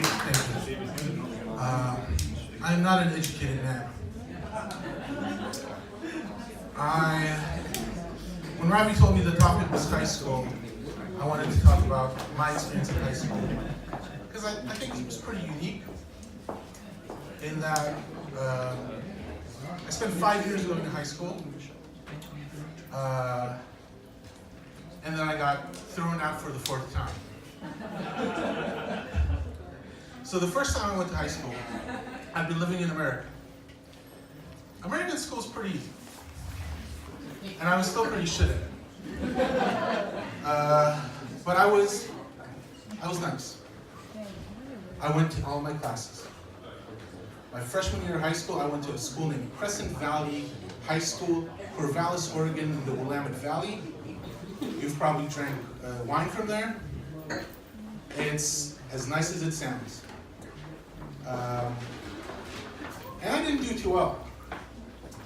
Thank you. I'm not an educated man. When Ravi told me the topic was high school, I wanted to talk about my experience in high school. Because I think it was pretty unique in that I spent 5 years going to high school. And then I got thrown out for the 4th time. So the first time I went to high school, I'd been living in America. American school's pretty easy. And I was still pretty shit at it. But I was nice. I went to all my classes. My freshman year of high school, I went to a school named Crescent Valley High School, Corvallis, Oregon, in the Willamette Valley. You've probably drank wine from there. It's as nice as it sounds. And I didn't do too well,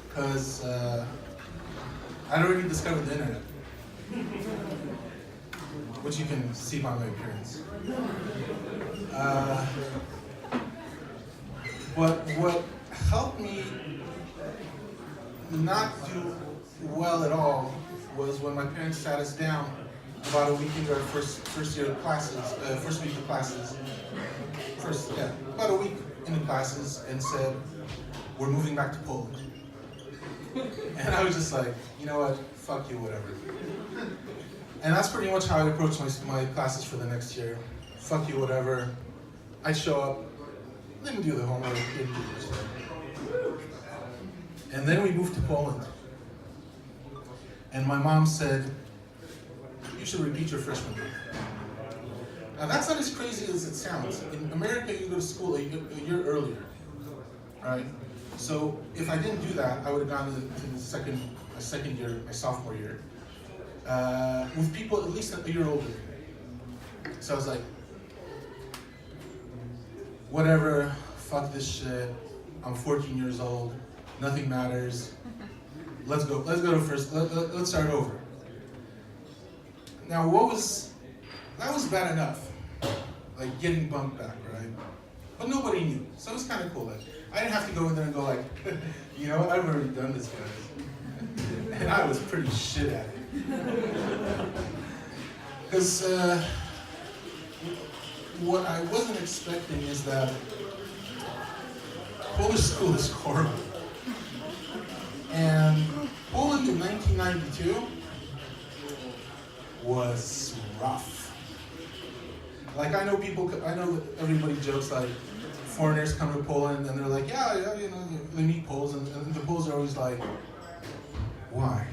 because I'd already discovered the internet, which you can see by my appearance. But what helped me not do well at all was when my parents sat us down about a week into our first week of classes, about a week into classes, and said, we're moving back to Poland. And I was just like, you know what, fuck you, whatever. And that's pretty much how I approached my classes for the next year. Fuck you, whatever. I'd show up, didn't do the homework, didn't do this stuff. And then we moved to Poland. And my mom said, you should repeat your freshman year. Now that's not as crazy as it sounds. In America, you go to school a year earlier, right? So if I didn't do that, I would have gone to the second year, my sophomore year, with people at least a year older. So I was like, whatever, fuck this shit. I'm 14 years old. Nothing matters. Let's go to first. Let's start over. Now, that was bad enough, like getting bumped back, right? But nobody knew, so it was kind of cool. Like, I didn't have to go in there and go like, you know what, I've already done this, guys. And I was pretty shit at it. Because what I wasn't expecting is that Polish school is horrible. And Poland in 1992 was rough. Like I know that everybody jokes like foreigners come to Poland and they're like, yeah, you know, they meet Poles and the Poles are always like, why?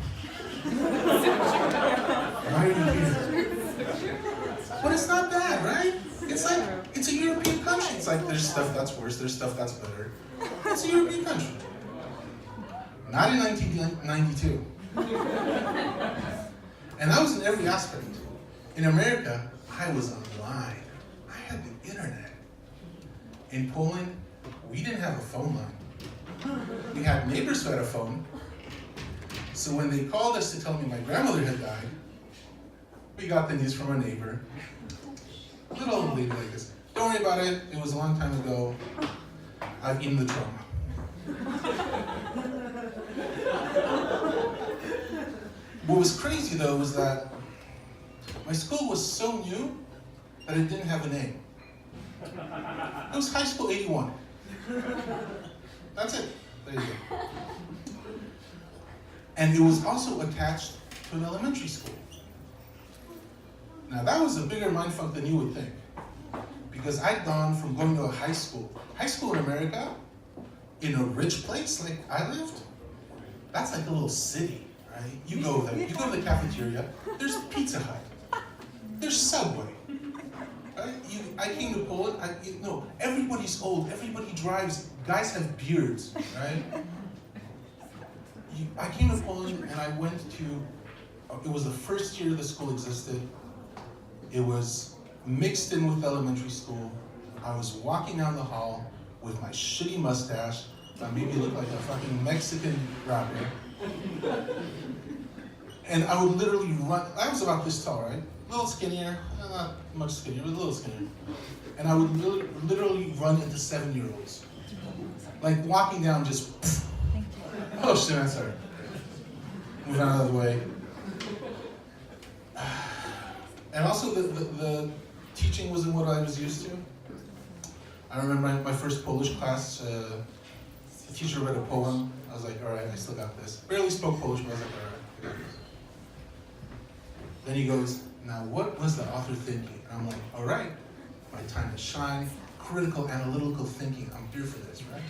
Why are you here? But it's not bad, right? It's like, it's a European country. It's like, there's stuff that's worse, there's stuff that's better. It's a European country. Not in 1992. And that was in every aspect. In America, I was online. I had the internet. In Poland, we didn't have a phone line. We had neighbors who had a phone. So when they called us to tell me my grandmother had died, we got the news from a neighbor. A little old lady like this. Don't worry about it. It was a long time ago. I've eaten the trauma. What was crazy though was that my school was so new that it didn't have a name. It was High School 81. That's it. There you go. And it was also attached to an elementary school. Now that was a bigger mindfuck than you would think. Because I'd gone from going to a high school in America, in a rich place like I lived, that's like a little city, right? You go there, you go to the cafeteria, there's Pizza Hut, there's Subway, right? I came to Poland, everybody's old, everybody drives, guys have beards, right? I came to Poland and I went to, it was the first year the school existed. It was mixed in with elementary school. I was walking down the hall with my shitty mustache. I maybe look like a fucking Mexican rapper. And I would literally run. I was about this tall, right? A little skinnier, not much skinnier, but a little skinnier. and I would literally run into 7-year-olds. Like walking down just, oh shit, I'm sorry. Move out of the way. And also the teaching wasn't what I was used to. I remember my first Polish class, the teacher read a poem. I was like, all right, I still got this. Barely spoke Polish, but I was like, all right, I got this. Then he goes, now what was the author thinking? And I'm like, all right, my time to shine, critical, analytical thinking. I'm here for this, right?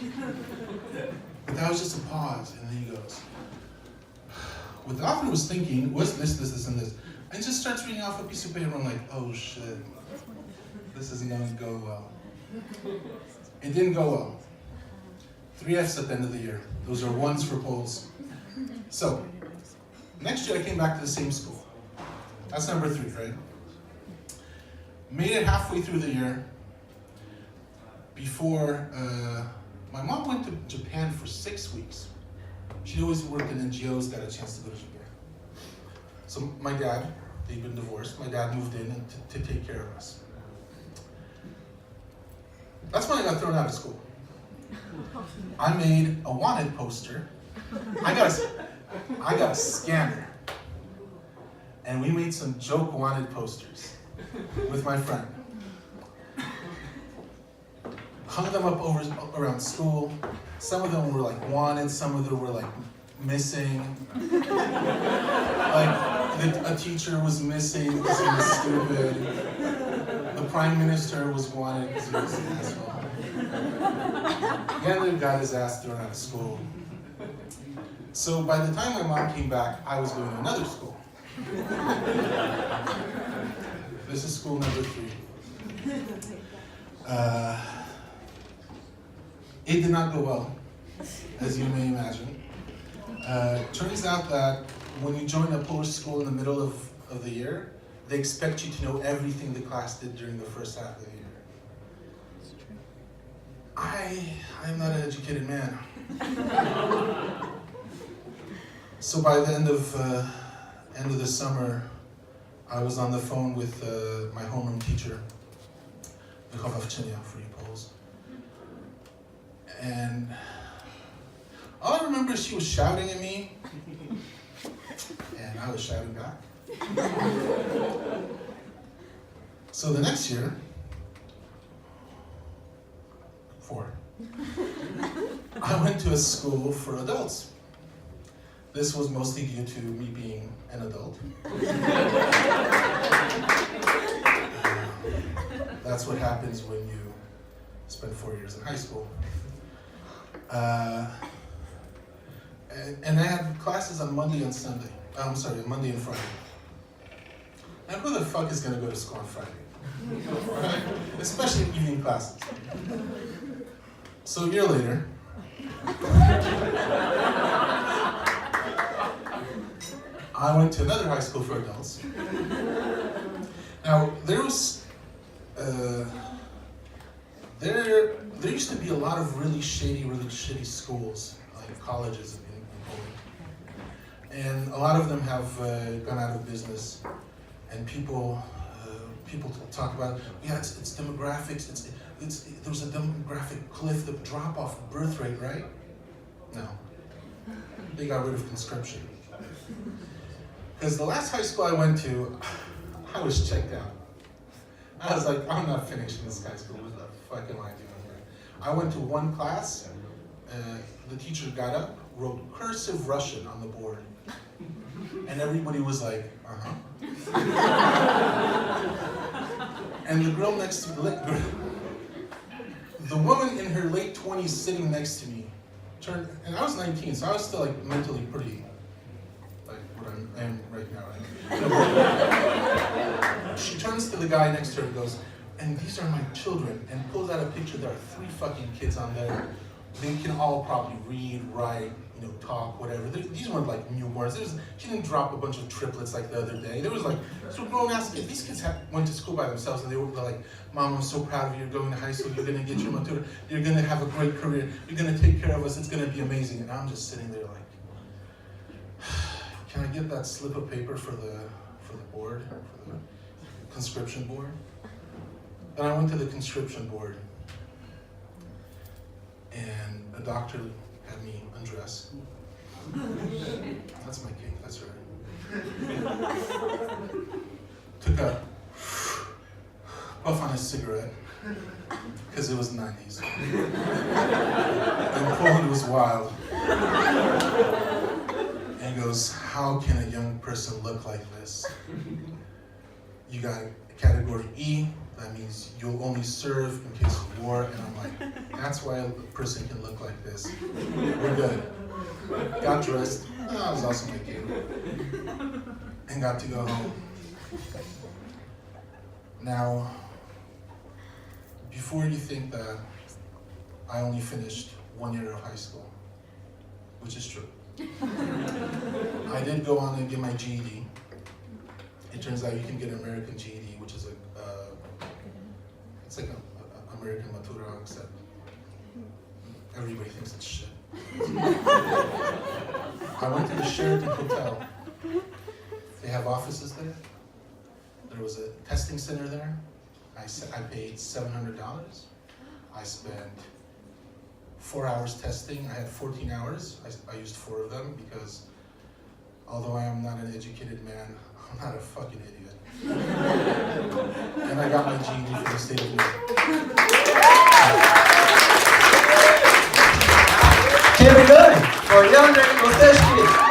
But that was just a pause, and then he goes, what the author was thinking was this, and this. And just starts reading off a piece of paper. I'm like, oh shit, this isn't going to go well. It didn't go well. 3 Fs at the end of the year. Those are 1s for Poles. So, next year I came back to the same school. That's number 3, right? Made it halfway through the year before my mom went to Japan for 6 weeks. She always worked in NGOs, got a chance to go to Japan. So my dad, they'd been divorced, my dad moved in to take care of us. That's when I got thrown out of school. I made a wanted poster. I got a scanner. And we made some joke wanted posters with my friend. Hung them up around school. Some of them were like wanted, some of them were like missing. Like a teacher was missing because he was stupid. The prime minister was wanted because he was an asshole. Gandalf got his ass thrown out of school. So by the time my mom came back, I was going to another school. This is school number 3. It did not go well, as you may imagine. Turns out that when you join a Polish school in the middle of the year, they expect you to know everything the class did during the first half of the year. I'm not an educated man. So by the end of the summer, I was on the phone with my homeroom teacher, wychowawczynia for you Poles. And all I remember is she was shouting at me, and I was shouting back. So the next year, 4, I went to a school for adults. This was mostly due to me being an adult. That's what happens when you spend 4 years in high school. And I had classes on Monday and Sunday. Monday and Friday. And who the fuck is going to go to school on Friday? Right? Especially evening classes. So a year later, I went to another high school for adults. Now, there used to be a lot of really shitty schools, like colleges in Poland. And a lot of them have gone out of business. And people talk about, yeah, it's demographics, there's a demographic cliff, the drop-off birth rate, right? No. They got rid of conscription. Because the last high school I went to, I was checked out. I was like, I'm not finishing this high school. What the fuck am I doing here? I went to one class, the teacher got up, wrote cursive Russian on the board. And everybody was like, uh-huh. And the girl next to me, the woman in her late 20s sitting next to me, turned, and I was 19, so I was still like mentally pretty, like what I am right now, right? She turns to the guy next to her and goes, and these are my children, and pulls out a picture. There are 3 fucking kids on there. They can all probably read, write, talk, whatever. These weren't like newborns. She didn't drop a bunch of triplets like the other day. There was like, so grown-ass kids. These kids went to school by themselves, and they were like, Mom, I'm so proud of you. You're going to high school. You're going to get your matura. You're going to have a great career. You're going to take care of us. It's going to be amazing. And I'm just sitting there like, can I get that slip of paper for the board, for the conscription board? And I went to the conscription board, and a doctor had me undressed. That's my king, that's right. Took a puff on his cigarette, because it was the 90s. And Poland was wild. And goes, how can a young person look like this? You got category E, that means you'll only serve in case of war. And I'm like, that's why a person can look like this. We're good. Got dressed. That was also my king. And got to go home. Now, before you think that I only finished 1 year of high school, which is true. I did go on and get my GED. It turns out you can get an American GED, which is it's like an American Matura, except everybody thinks it's shit. I went to the Sheraton Hotel. They have offices there. There was a testing center there. I paid $700. I spent 4 hours testing. I had 14 hours. I used 4 of them because although I am not an educated man, I'm not a fucking idiot. And I got my GED from the state of New York. Very good. For young Rick Kostecki.